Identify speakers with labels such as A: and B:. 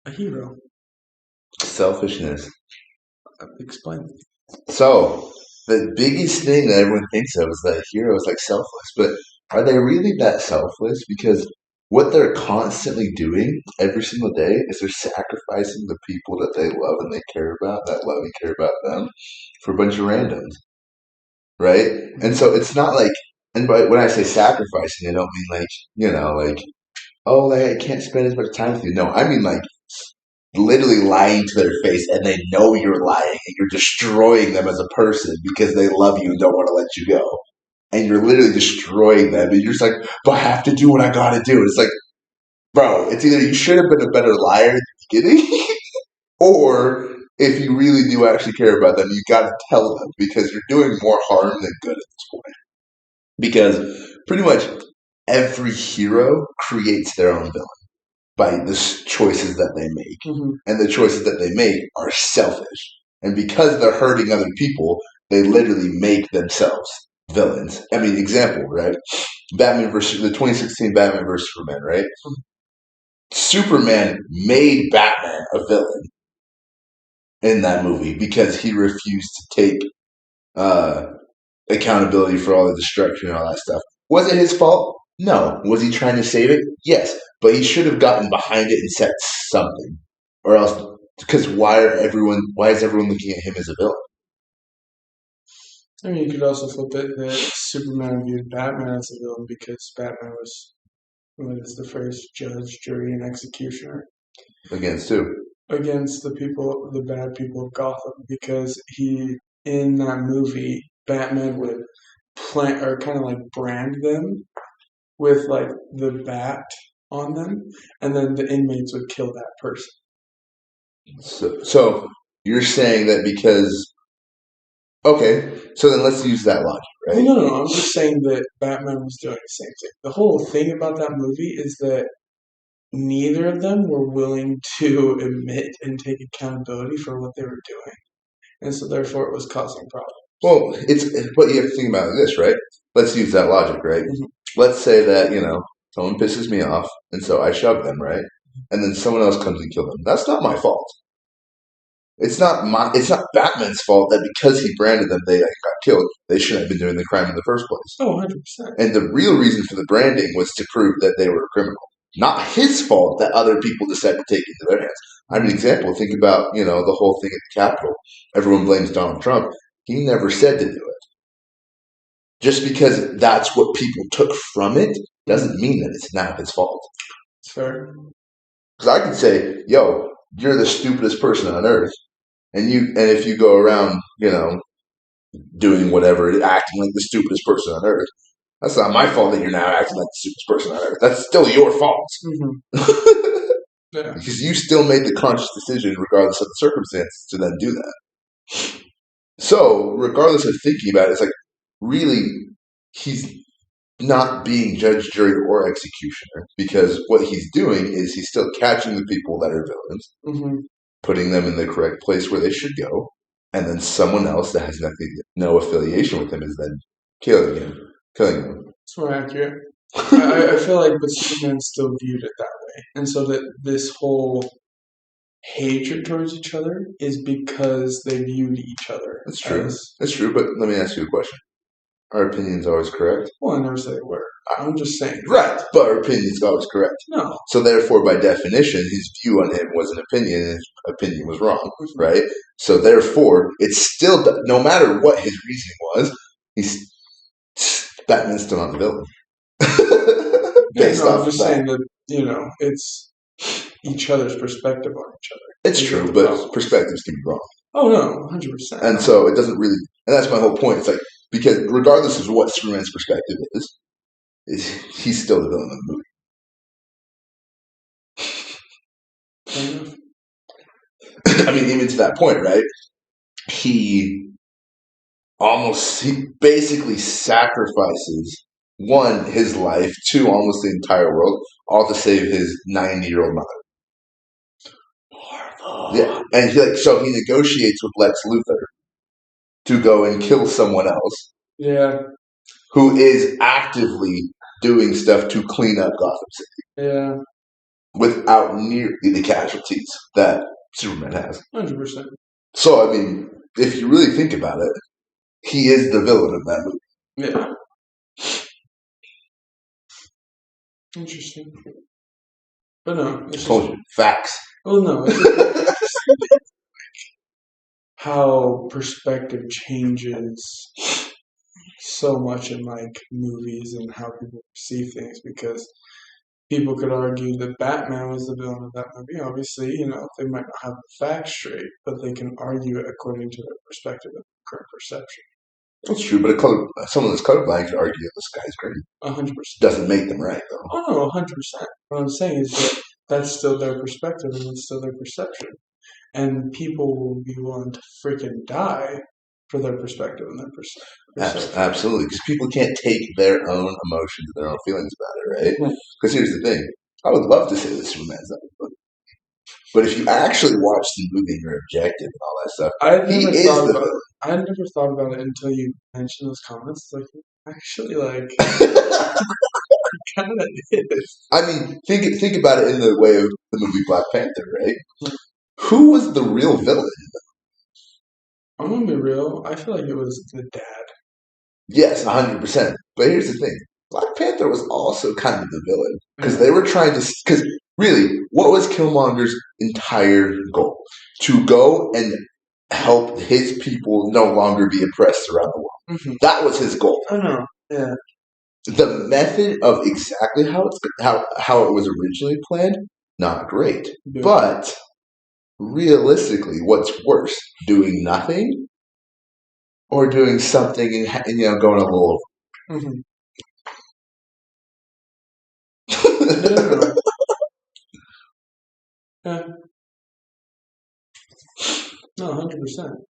A: A hero.
B: Selfishness.
A: Explain.
B: So, the biggest thing that everyone thinks of is that a hero is like selfless, but are they really that selfless? Because what they're constantly doing every single day is they're sacrificing the people that they love and they care about, that love and care about them, for a bunch of randoms, right? And so it's not like, and by when I say sacrificing, I don't mean like, like, oh, like I can't spend as much time with you. No, I mean like literally lying to their face and they know you're lying and you're destroying them as a person because they love you and don't want to let you go. And you're literally destroying them and you're just like, but I have to do what I gotta do. It's like, bro, it's either you should have been a better liar at the beginning or if you really do actually care about them, you gotta tell them because you're doing more harm than good at this point. Because pretty much every hero creates their own villain by the choices that they make.
A: Mm-hmm.
B: And the choices that they make are selfish. And because they're hurting other people, they literally make themselves villains. I mean, example, right? Batman versus the 2016 Batman versus Superman, right? Superman made Batman a villain in that movie because he refused to take accountability for all the destruction and all that stuff. Was it his fault? No. Was he trying to save it? Yes. But he should have gotten behind it and said something. Or else, because why is everyone looking at him as a villain?
A: I mean, you could also flip it that Superman viewed Batman as a villain because Batman was what is the phrase, judge, jury, and executioner.
B: Against who?
A: Against the bad people of Gotham, because in that movie, Batman would plant or kind of like brand them with like the bat on them, and then the inmates would kill that person.
B: So you're saying that because okay, so then let's use that logic, right?
A: No. I'm just saying that Batman was doing the same thing. The whole thing about that movie is that neither of them were willing to admit and take accountability for what they were doing, and so therefore it was causing problems.
B: Well, but you have to think about this, right? Let's use that logic, right?
A: Mhm.
B: Let's say that someone pisses me off, and so I shove them, right? And then someone else comes and kills them. That's not my fault. It's not Batman's fault that because he branded them, they got killed. They shouldn't have been doing the crime in the first place.
A: Oh, 100%.
B: And the real reason for the branding was to prove that they were a criminal. Not his fault that other people decided to take it into their hands. I mean, example, think about, the whole thing at the Capitol. Everyone blames Donald Trump. He never said to do it. Just because that's what people took from it doesn't mean that it's not his fault.
A: Fair.
B: Because I could say, yo, you're the stupidest person on earth. And if you go around, doing whatever, acting like the stupidest person on earth, that's not my fault that you're now acting like the stupidest person on earth. That's still your fault.
A: Mm-hmm. Yeah.
B: Because you still made the conscious decision, regardless of the circumstances, to then do that. So, regardless of thinking about it, it's like, really, he's not being judge, jury, or executioner because what he's doing is he's still catching the people that are villains,
A: Mm-hmm.
B: putting them in the correct place where they should go, and then someone else that has no affiliation with him is then killing him.
A: It's more accurate. I feel like the Superman still viewed it that way, and so that this whole hatred towards each other is because they viewed each other.
B: That's true. That's true. But let me ask you a question: Our opinion's always correct?
A: Well, I never said they were. I'm just saying.
B: Right, but our opinion's always correct.
A: No.
B: So therefore, by definition, his view on him was an opinion, and his opinion was wrong, right? So therefore, it's still, no matter what his reasoning was, Batman's still not the villain.
A: I'm just saying that, it's each other's perspective on each other.
B: It's true, but perspectives can be wrong.
A: Oh, no, 100%.
B: And so it doesn't really, and that's my whole point. It's like, because regardless of what Superman's perspective is he's still the villain of the movie. I mean, even to that point, right? He basically sacrifices, one, his life, two, almost the entire world, all to save his 90-year-old mother. Yeah, and he negotiates with Lex Luthor to go and kill someone else.
A: Yeah.
B: Who is actively doing stuff to clean up Gotham City.
A: Yeah.
B: without nearly the casualties that Superman has.
A: 100%.
B: So, I mean, if you really think about it, he is the villain of that movie.
A: Yeah. Interesting. But no, it's
B: Told
A: just.
B: you. Facts.
A: Well, no, it's just how perspective changes so much in like movies and how people perceive things because people could argue that Batman was the villain of that movie. Obviously, they might not have the facts straight, but they can argue it according to their perspective and current perception.
B: That's true, but someone that's colorblind could argue that the sky's green.
A: 100%.
B: Doesn't make them right, though.
A: Oh no, 100%. What I'm saying is that that's still their perspective and that's still their perception. And people will be willing to freaking die for their perspective and their perception.
B: Absolutely, because people can't take their own emotions and their own feelings about it, right? Because here's the thing. I would love to say that Superman's not a villain. But if you actually watch the movie and you're objective and all that stuff, he is the villain.
A: I had never thought about it until you mentioned those comments. Like, actually, like, kind of is.
B: I mean, think about it in the way of the movie Black Panther, right? Who was the real villain?
A: I'm gonna be real. I feel like it was the dad.
B: Yes, 100%. But here's the thing: Black Panther was also kind of the villain because they were trying to. Because really, what was Killmonger's entire goal? To go and help his people no longer be oppressed around the world.
A: Mm-hmm.
B: That was his goal.
A: I know. Yeah.
B: The method of exactly how it was originally planned, not great.
A: Yeah.
B: But realistically, what's worse, doing nothing or doing something and going a little over?
A: Mm-hmm. No. Yeah. No, 100%.